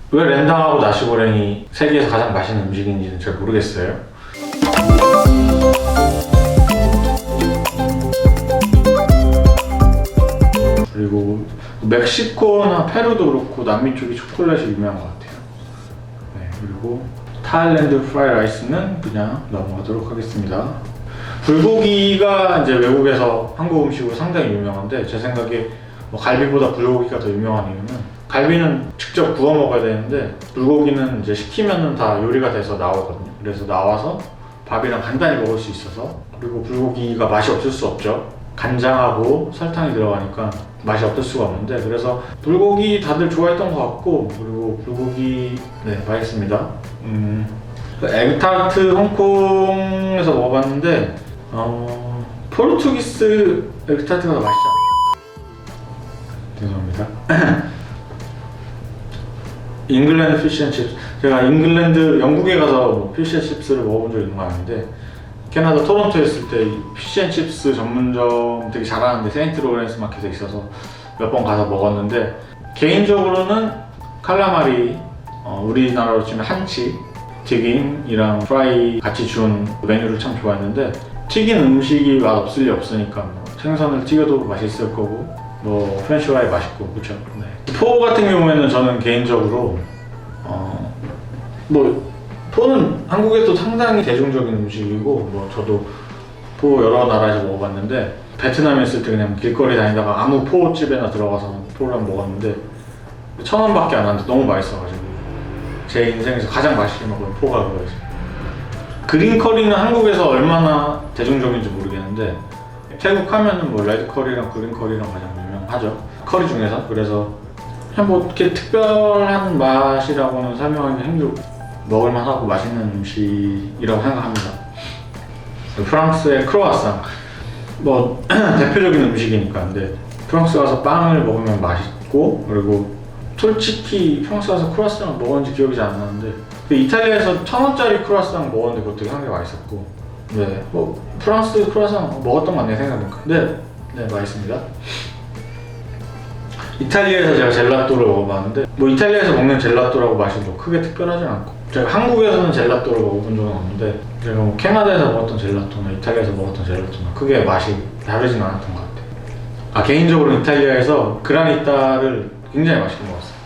왜 렌당하고 나시고랭이 세계에서 가장 맛있는 음식인지는 잘 모르겠어요. 그리고 멕시코나 페루도 그렇고 남미 쪽이 초콜릿이 유명한 것 같아요. 네, 그리고 타일랜드 프라이 라이스는 그냥 넘어가도록 하겠습니다. 불고기가 이제 외국에서 한국 음식으로 상당히 유명한데, 제 생각에 뭐 갈비보다 불고기가 더 유명한 이유는, 갈비는 직접 구워 먹어야 되는데 불고기는 이제 시키면은 다 요리가 돼서 나오거든요. 그래서 나와서 밥이랑 간단히 먹을 수 있어서, 그리고 불고기가 맛이 없을 수 없죠. 간장하고 설탕이 들어가니까 맛이 없을 수가 없는데, 그래서 불고기 다들 좋아했던 것 같고, 그리고 불고기 네 맛있습니다. 에그타르트 홍콩에서 먹어봤는데 포르투기스 에그타르트가 더 맛있지 않아요. 죄송합니다. 잉글랜드 피쉬앤칩스, 제가 잉글랜드 영국에 가서 뭐 피쉬앤칩스를 먹어본 적이 있는 거 아닌데, 캐나다 토론토에 있을 때 피쉬앤칩스 전문점 되게 잘하는데 세인트 로렌스 마켓에 있어서 몇 번 가서 먹었는데, 개인적으로는 칼라마리, 우리나라로 치면 한치 튀김이랑 프라이 같이 준 메뉴를 참 좋아했는데, 튀긴 음식이 맛 없을 리 없으니까 뭐 생선을 튀겨도 맛있을 거고, 뭐 프렌치 프라이 맛있고, 그렇죠. 네. 포 같은 경우에는 저는 개인적으로 뭐 포는 한국에도 상당히 대중적인 음식이고, 뭐 저도 포 여러 나라에서 먹어봤는데, 베트남에 있을 때 그냥 길거리 다니다가 아무 포집에나 들어가서 포를 먹었는데 1,000원밖에 안 하는데 너무 맛있어가지고 제 인생에서 가장 맛있게 먹은 포가 그거였어요. 그린 커리는 한국에서 얼마나 대중적인지 모르겠는데, 태국 하면은 뭐 레드 커리랑 그린 커리랑 가장 유명하죠, 커리 중에서. 그래서 그냥 뭐 이렇게 특별한 맛이라고는 설명하기 힘들고 먹을만하고 맛있는 음식이라고 생각합니다. 프랑스의 크로와상, 뭐 대표적인 음식이니까. 근데 프랑스 가서 빵을 먹으면 맛있고, 그리고 솔직히 프랑스 가서 크로와상을 먹었는지 기억이 잘 안 나는데, 그 이탈리아에서 1,000원짜리 크로와상 먹었는데 그것도 상당히 맛있었고, 네, 뭐 프랑스 크로와상 먹었던 거 같네요, 생각해보니까. 네, 맛있습니다. 이탈리아에서 제가 젤라또를 먹어봤는데, 뭐 이탈리아에서 먹는 젤라또라고 맛이 뭐 크게 특별하진 않고, 제가 한국에서는 젤라또를 먹어본 적은 없는데, 제가 뭐 캐나다에서 먹었던 젤라또나 이탈리아에서 먹었던 젤라또나 크게 맛이 다르진 않았던 것 같아요. 개인적으로 이탈리아에서 그라니타를 굉장히 맛있게 먹었어요.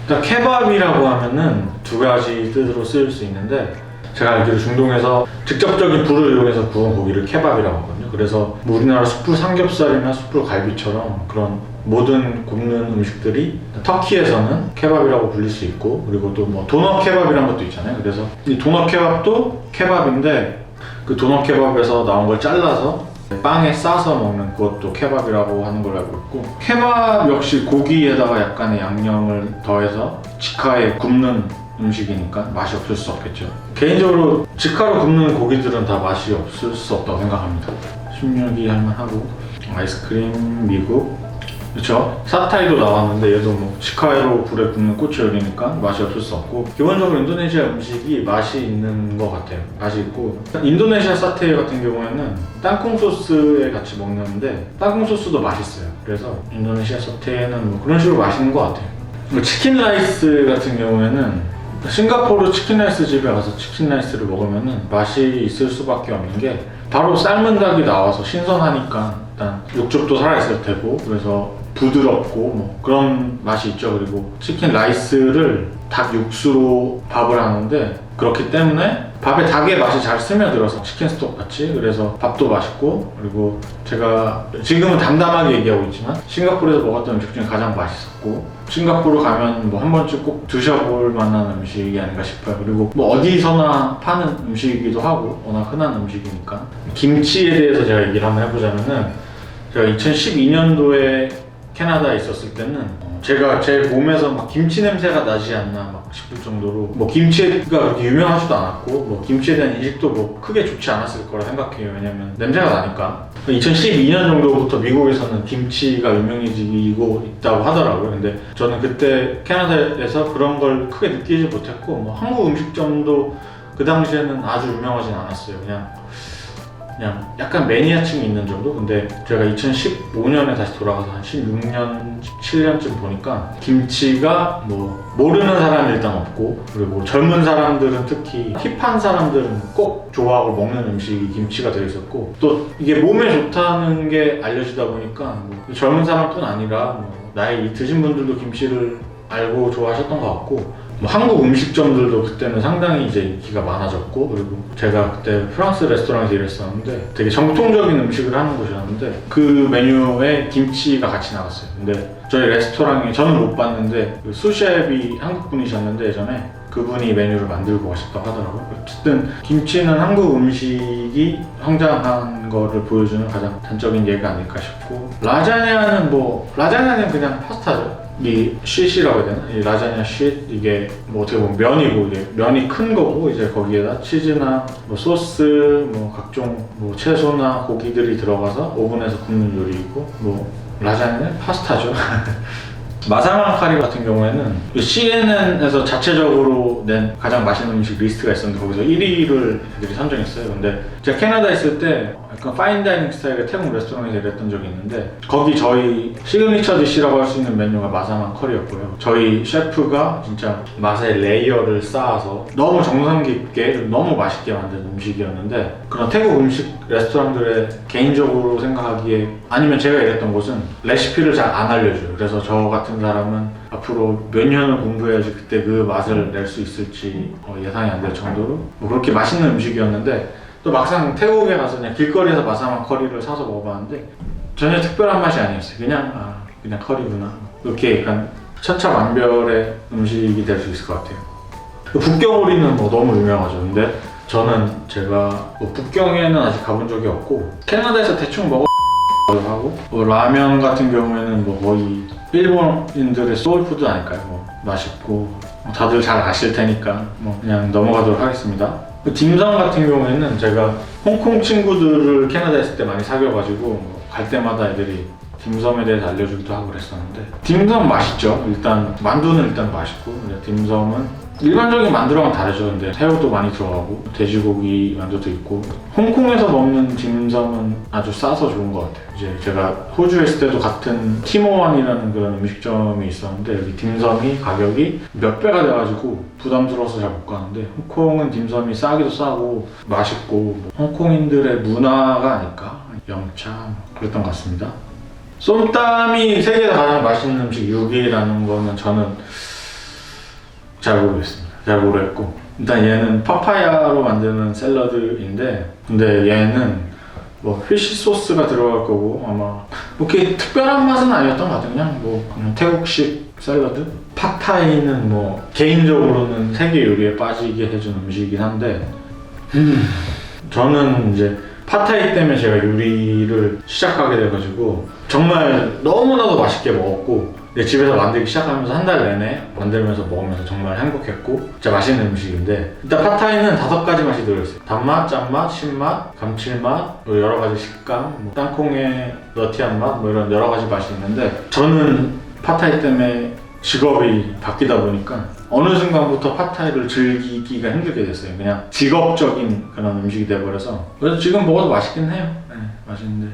일단 케밥이라고 하면은 두 가지 뜻으로 쓰일 수 있는데, 제가 알기로 중동에서 직접적인 불을 이용해서 구운 고기를 케밥이라고 하거든요. 그래서 뭐 우리나라 숯불 삼겹살이나 숯불 갈비처럼 그런 모든 굽는 음식들이 터키에서는 케밥이라고 불릴 수 있고, 그리고 또 뭐 도넛 케밥이란 것도 있잖아요. 그래서 이 도넛 케밥도 케밥인데, 그 도넛 케밥에서 나온 걸 잘라서 빵에 싸서 먹는 그것도 케밥이라고 하는 걸로 알고 있고, 케밥 역시 고기에다가 약간의 양념을 더해서 직화에 굽는 음식이니까 맛이 없을 수 없겠죠. 개인적으로 직화로 굽는 고기들은 다 맛이 없을 수 없다고 생각합니다. 16위 할만하고, 아이스크림 미국, 그렇죠. 사타이도 나왔는데 얘도 뭐 직화로 불에 굽는 꼬치 요리니까 맛이 없을 수 없고, 기본적으로 인도네시아 음식이 맛이 있는 것 같아요. 맛이 있고, 인도네시아 사테이 같은 경우에는 땅콩 소스에 같이 먹는데 땅콩 소스도 맛있어요. 그래서 인도네시아 사테이는 뭐 그런 식으로 맛있는 것 같아요. 치킨 라이스 같은 경우에는 싱가포르 치킨 라이스 집에 가서 치킨 라이스를 먹으면 맛이 있을 수밖에 없는 게, 바로 삶은 닭이 나와서 신선하니까 일단 육즙도 살아있을 테고, 그래서 부드럽고 뭐 그런 맛이 있죠. 그리고 치킨 라이스를 닭 육수로 밥을 하는데, 그렇기 때문에 밥에 닭의 맛이 잘 스며들어서 치킨 스톡 같이, 그래서 밥도 맛있고, 그리고 제가 지금은 담담하게 얘기하고 있지만 싱가포르에서 먹었던 음식 중에 가장 맛있었고, 싱가포르 가면 뭐 한 번쯤 꼭 드셔볼 만한 음식이 아닌가 싶어요. 그리고 뭐 어디서나 파는 음식이기도 하고 워낙 흔한 음식이니까. 김치에 대해서 제가 얘기를 한번 해보자면은, 제가 2012년도에 캐나다에 있었을 때는 제가 제 몸에서 막 김치 냄새가 나지 않나 막 싶을 정도로, 뭐 김치가 그렇게 유명하지도 않았고, 뭐 김치에 대한 인식도 뭐 크게 좋지 않았을 거라 생각해요. 왜냐면 냄새가 나니까. 2012년 정도부터 미국에서는 김치가 유명해지고 있다고 하더라고요. 근데 저는 그때 캐나다에서 그런 걸 크게 느끼지 못했고, 뭐 한국 음식점도 그 당시에는 아주 유명하진 않았어요. 그냥 그냥 약간 매니아층이 있는 정도? 근데 제가 2015년에 다시 돌아가서 한 16년, 17년쯤 보니까 김치가 뭐 모르는 사람이 일단 없고, 그리고 젊은 사람들은 특히 힙한 사람들은 꼭 좋아하고 먹는 음식이 김치가 되어 있었고, 또 이게 몸에 좋다는 게 알려지다 보니까 뭐 젊은 사람뿐 아니라 뭐 나이 드신 분들도 김치를 알고 좋아하셨던 것 같고, 뭐 한국 음식점들도 그때는 상당히 이제 인기가 많아졌고, 그리고 제가 그때 프랑스 레스토랑에서 일했었는데 되게 정통적인 음식을 하는 곳이었는데 그 메뉴에 김치가 같이 나갔어요. 근데 저희 레스토랑에 저는 못 봤는데 그 수셰프이 한국 분이셨는데 예전에 그분이 메뉴를 만들고 가셨다고 하더라고요. 어쨌든 김치는 한국 음식이 성장한 거를 보여주는 가장 단적인 예가 아닐까 싶고, 라자냐는 그냥 파스타죠. 이 쉿이라고 해야 되나? 이 라자냐 쉿, 이게 뭐 어떻게 보면 면이고, 이게 면이 큰 거고, 이제 거기에다 치즈나 뭐 소스, 뭐 각종 뭐 채소나 고기들이 들어가서 오븐에서 굽는 요리이고, 뭐 라자냐는 파스타죠. 마사만 카리 같은 경우에는 CNN에서 자체적으로 낸 가장 맛있는 음식 리스트가 있었는데 거기서 1위를 애들이 선정했어요. 근데 제가 캐나다에 있을 때 약간 파인다이닝 스타일의 태국 레스토랑에서 일했던 적이 있는데 거기 저희 시그니처 디시라고 할 수 있는 메뉴가 마사만 커리였고요. 저희 셰프가 진짜 맛의 레이어를 쌓아서 너무 정성 깊게 너무 맛있게 만든 음식이었는데, 그런 태국 음식 레스토랑들의 개인적으로 생각하기에, 아니면 제가 일했던 곳은 레시피를 잘 안 알려줘요. 그래서 저 같은 사람은 앞으로 몇 년을 공부해야지 그때 그 맛을 낼 수 있을지 예상이 안 될 정도로 뭐 그렇게 맛있는 음식이었는데, 또 막상 태국에 가서 그냥 길거리에서 마사만 커리를 사서 먹어봤는데 전혀 특별한 맛이 아니었어요. 그냥 커리구나, 이렇게 약간 천차만별의 음식이 될 수 있을 것 같아요. 북경오리는 뭐 너무 유명하죠. 근데 저는 제가 뭐 북경에는 아직 가본 적이 없고, 캐나다에서 대충 하고 뭐 라면 같은 경우에는 뭐 거의 일본인들의 소울푸드 아닐까요? 뭐 맛있고 다들 잘 아실 테니까 뭐 그냥 넘어가도록 하겠습니다. 딤섬 같은 경우에는 제가 홍콩 친구들을 캐나다에 있을 때 많이 사귀어가지고 뭐 갈 때마다 애들이 딤섬에 대해서 알려주기도 하고 그랬었는데, 딤섬 맛있죠. 일단 만두는 일단 맛있고, 근데 딤섬은 일반적인 만두랑은 다르죠. 근데 새우도 많이 들어가고 돼지고기 만두도 있고, 홍콩에서 먹는 딤섬은 아주 싸서 좋은 것 같아요. 이제 제가 호주에 있을 때도 같은 티모원이라는 그런 음식점이 있었는데 여기 딤섬이 가격이 몇 배가 돼가지고 부담스러워서 잘 못 가는데, 홍콩은 딤섬이 싸기도 싸고 맛있고 뭐 홍콩인들의 문화가 아닐까? 영차 그랬던 것 같습니다. 쏨땀이 세계에서 가장 맛있는 음식 6위라는 거는 저는 잘 모르겠습니다. 잘 모르겠고, 일단 얘는 파파야로 만드는 샐러드인데, 근데 얘는 뭐 피쉬 소스가 들어갈 거고 아마 그렇게 특별한 맛은 아니었던 것 같아요. 그냥 태국식 샐러드? 팟타이는 뭐 개인적으로는 세계 요리에 빠지게 해준 음식이긴 한데, 저는 이제 팟타이 때문에 제가 요리를 시작하게 돼가지고 정말 너무나도 맛있게 먹었고, 집에서 만들기 시작하면서 한 달 내내 만들면서 먹으면서 정말 행복했고 진짜 맛있는 음식인데, 일단 팟타이는 5가지 맛이 들어있어요. 단맛, 짠맛, 신맛, 감칠맛, 뭐 여러 가지 식감, 뭐 땅콩의 너티한 맛, 뭐 이런 여러 가지 맛이 있는데, 저는 팟타이 때문에 직업이 바뀌다 보니까 어느 순간부터 팟타이를 즐기기가 힘들게 됐어요. 그냥 직업적인 그런 음식이 돼버려서. 그래서 지금 먹어도 맛있긴 해요. 네, 맛있는데.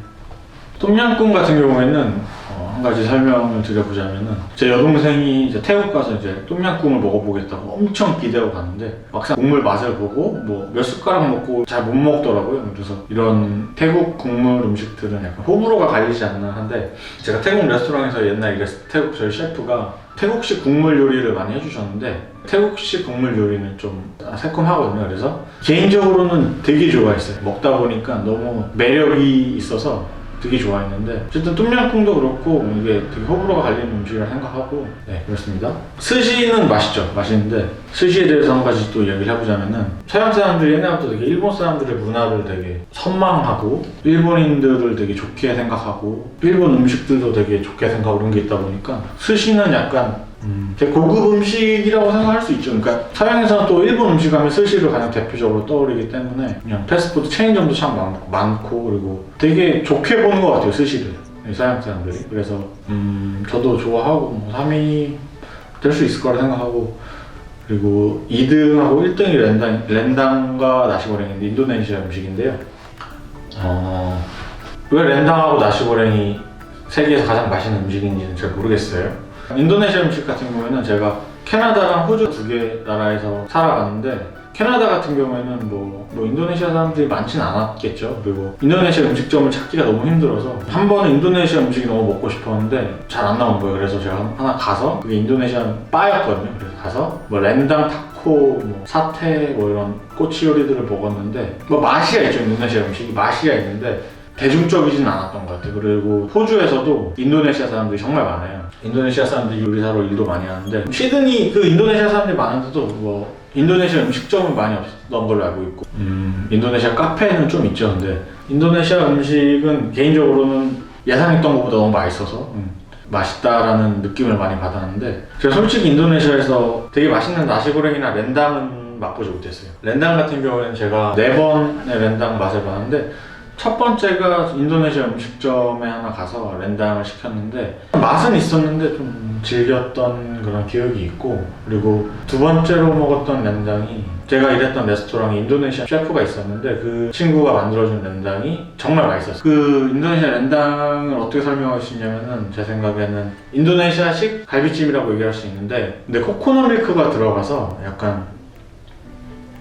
똠양꿍 같은 경우에는 한 가지 설명을 드려보자면은, 제 여동생이 이제 태국 가서 이제 똠양꿍을 먹어보겠다고 엄청 기대하고 갔는데 막상 국물 맛을 보고 뭐 몇 숟가락 먹고 잘 못 먹더라고요. 그래서 이런 태국 국물 음식들은 약간 호불호가 갈리지 않나 한데, 제가 태국 레스토랑에서 옛날에 일했을 때 태국 저희 셰프가 태국식 국물 요리를 많이 해주셨는데, 태국식 국물 요리는 좀 새콤하거든요. 그래서 개인적으로는 되게 좋아했어요. 먹다 보니까 너무 매력이 있어서 되게 좋아했는데, 어쨌든 똠양꿍도 그렇고 이게 되게 호불호가 갈리는 음식이라 생각하고, 네, 그렇습니다. 스시는 맛있죠. 맛있는데 스시에 대해서 한 가지 또 이야기를 해보자면은, 서양 사람들이 옛날부터 되게 일본 사람들의 문화를 되게 선망하고 일본인들을 되게 좋게 생각하고 일본 음식들도 되게 좋게 생각하고 그런 게 있다 보니까 스시는 약간 되게 고급 음식이라고 생각할 수 있죠. 그러니까 서양에서는 또 일본 음식 하면 스시를 가장 대표적으로 떠오르기 때문에 그냥 패스트푸드 체인점도 참 많고, 그리고 되게 좋게 보는 것 같아요, 스시를, 서양 사람들이. 그래서 저도 좋아하고 뭐 3위 될 수 있을 거라 생각하고, 그리고 2등하고 1등이 렌당과 나시고랭인데 인도네시아 음식인데요. 왜 렌당하고 나시고랭이 세계에서 가장 맛있는 음식인지는 잘 모르겠어요. 인도네시아 음식 같은 경우에는 제가 캐나다랑 호주 두 개 나라에서 살아갔는데 캐나다 같은 경우에는 뭐 인도네시아 사람들이 많지는 않았겠죠. 그리고 인도네시아 음식점을 찾기가 너무 힘들어서 한 번은 인도네시아 음식이 너무 먹고 싶었는데 잘 안 나온 거예요. 그래서 제가 하나 가서 그게 인도네시아 바였거든요. 그래서 가서 뭐 렌당 타코, 뭐 사테 뭐 이런 꼬치 요리들을 먹었는데 뭐 맛이야 있죠. 인도네시아 음식이 맛이야 있는데 대중적이진 않았던 것 같아요. 그리고 호주에서도 인도네시아 사람들이 정말 많아요. 인도네시아 사람들이 요리사로 일도 많이 하는데 시드니 그 인도네시아 사람들이 많은데도 뭐 인도네시아 음식점은 많이 없었던 걸로 알고 있고 인도네시아 카페는 좀 있죠. 근데 인도네시아 음식은 개인적으로는 예상했던 것보다 너무 맛있어서 맛있다라는 느낌을 많이 받았는데 제가 솔직히 인도네시아에서 되게 맛있는 나시고랭이나 렌당은 맛보지 못했어요. 렌당 같은 경우에는 제가 4번의 렌당 맛을 봤는데 첫 번째가 인도네시아 음식점에 하나 가서 렌당을 시켰는데 맛은 있었는데 좀 질겼던 그런 기억이 있고, 그리고 두 번째로 먹었던 렌당이 제가 일했던 레스토랑에 인도네시아 셰프가 있었는데 그 친구가 만들어준 렌당이 정말 맛있었어요. 그 인도네시아 렌당을 어떻게 설명할 수 있냐면은 제 생각에는 인도네시아식 갈비찜이라고 얘기할 수 있는데 근데 코코넛 밀크가 들어가서 약간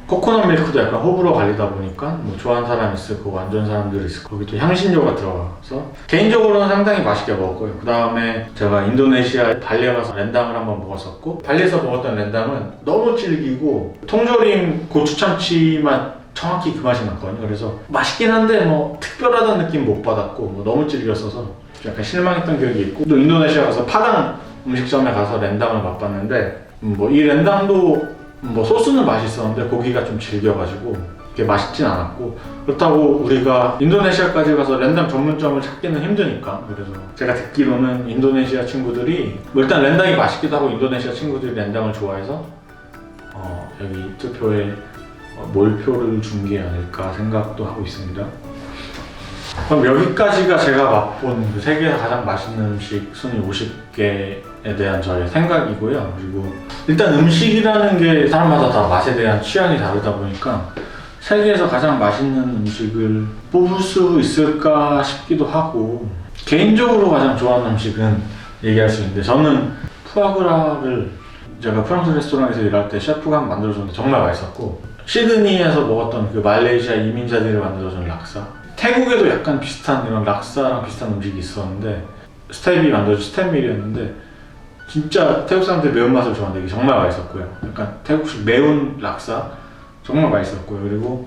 코코넛 밀크도 약간 호불호 갈리다 보니까 뭐 좋아하는 사람이 있을 거고 안 좋아하는 사람들이 있을 거고 또 향신료가 들어가서 개인적으로는 상당히 맛있게 먹었고요. 그 다음에 제가 인도네시아 발리에 가서 렌당을 한번 먹었었고 발리에서 먹었던 렌당은 너무 질기고 통조림 고추참치 맛 정확히 그 맛이 났거든요. 그래서 맛있긴 한데 뭐 특별하다는 느낌 못 받았고 뭐 너무 질겼어서 약간 실망했던 기억이 있고 또 인도네시아 가서 파당 음식점에 가서 렌당을 맛봤는데 뭐 이 렌당도 뭐 소스는 맛있었는데 고기가 좀 질겨가지고 그게 맛있진 않았고 그렇다고 우리가 인도네시아까지 가서 렌당 전문점을 찾기는 힘드니까 그래서 제가 듣기로는 인도네시아 친구들이 뭐 일단 렌당이 맛있기도 하고 인도네시아 친구들이 렌당을 좋아해서 여기 투표에 몰표를 준 게 아닐까 생각도 하고 있습니다. 그럼 여기까지가 제가 맛본 그 세계에서 가장 맛있는 음식 순위 50개에 대한 저의 생각이고요. 그리고 일단 음식이라는 게 사람마다 다 맛에 대한 취향이 다르다 보니까 세계에서 가장 맛있는 음식을 뽑을 수 있을까 싶기도 하고 개인적으로 가장 좋아하는 음식은 얘기할 수 있는데 저는 푸아그라를 제가 프랑스 레스토랑에서 일할 때 셰프가 만들어줬는데 정말 맛있었고 시드니에서 먹었던 그 말레이시아 이민자들이 만들어준 락사 태국에도 약간 비슷한 이런 락사랑 비슷한 음식이 있었는데 스텝이 만들어준 스텝밀이었는데 진짜 태국 사람들이 매운맛을 좋아하는데 이게 정말 맛있었고요. 약간 태국식 매운 락사 정말 맛있었고요. 그리고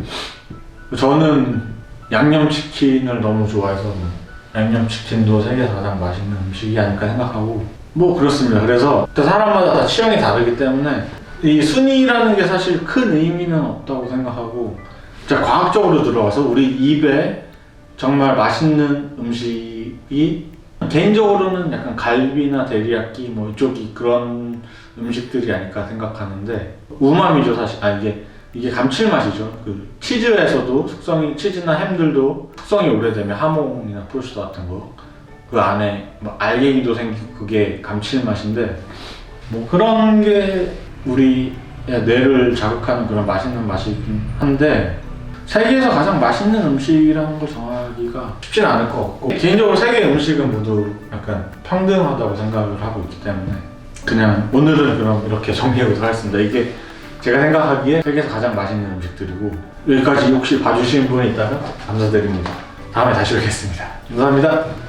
저는 양념치킨을 너무 좋아해서 양념치킨도 세계에서 가장 맛있는 음식이 아닐까 생각하고 뭐 그렇습니다. 그래서 사람마다 다 취향이 다르기 때문에 이 순위라는 게 사실 큰 의미는 없다고 생각하고 자, 과학적으로 들어가서 우리 입에 정말 맛있는 음식이 개인적으로는 약간 갈비나 데리야끼 뭐 이쪽이 그런 음식들이 아닐까 생각하는데 우마미죠 사실. 이게 감칠맛이죠. 그 치즈에서도 치즈나 햄들도 숙성이 오래되면 하몽이나 프로슈터 같은 거 그 안에 뭐 알갱이도 생기고 그게 감칠맛인데 뭐 그런 게 우리 뇌를 자극하는 그런 맛있는 맛이긴 한데 세계에서 가장 맛있는 음식이라는 걸 정하기가 쉽지는 않을 것 같고 개인적으로 세계 음식은 모두 약간 평등하다고 생각을 하고 있기 때문에 그냥 오늘은 그럼 이렇게 정리해보도록 하겠습니다. 이게 제가 생각하기에 세계에서 가장 맛있는 음식들이고 여기까지 혹시 봐주신 분이 있다면 감사드립니다. 다음에 다시 뵙겠습니다. 감사합니다.